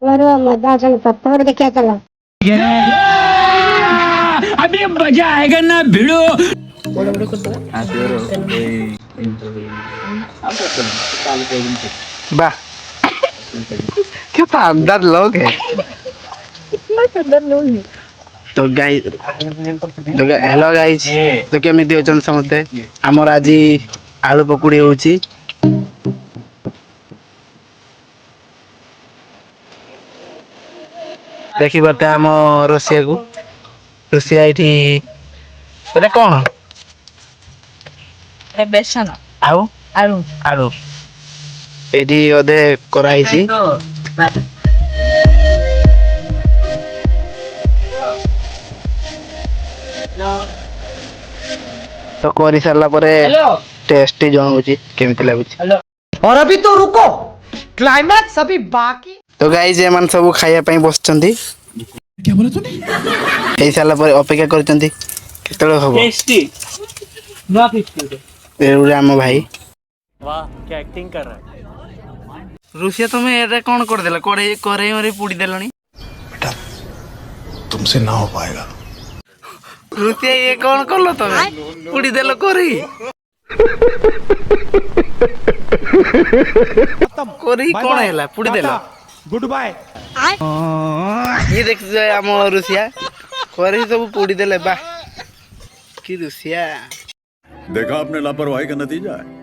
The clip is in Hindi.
और मजा चल सकता और देखिए चला अभी मजा आएगा ना भिड़ो। वाह क्या शानदार लोग है। तो गाइस हेलो गाइस तो केमिति अछन समते हमर आज आलू पकुड़ी होची देखि बते हम रोसिया को रोसिया एठी एटा कोन ए बेसन आउ आलू आलू एठी ओदे कराइसी तो करी सारला परे टेस्टी जण होची केमिति लागुची। और अभी तो रुको, क्लाइमैक्स अभी बाकी। तो गाइस एमान सब खाया पई बसचंदी क्या बोला तूने एई साला पर अपेक्षा करचंदी केतळे हबो टेस्टी ना टेस्टी। एउरे हम भाई वाह क्या एक्टिंग कर रहा है। रुसिया तुम्हें एटा कोन कर देला कोड़े करे मरे पुडी देलनी बेटा तुमसे ना हो पाएगा। रुसिया ये कोन करलो तमे पुडी देलो करी करी कोन हैला पुडी देलो गुड बाय। ये देख हम रुसिया करी सब पुडी देले बा की रुसिया देखा आपने लापरवाही का नतीजा है।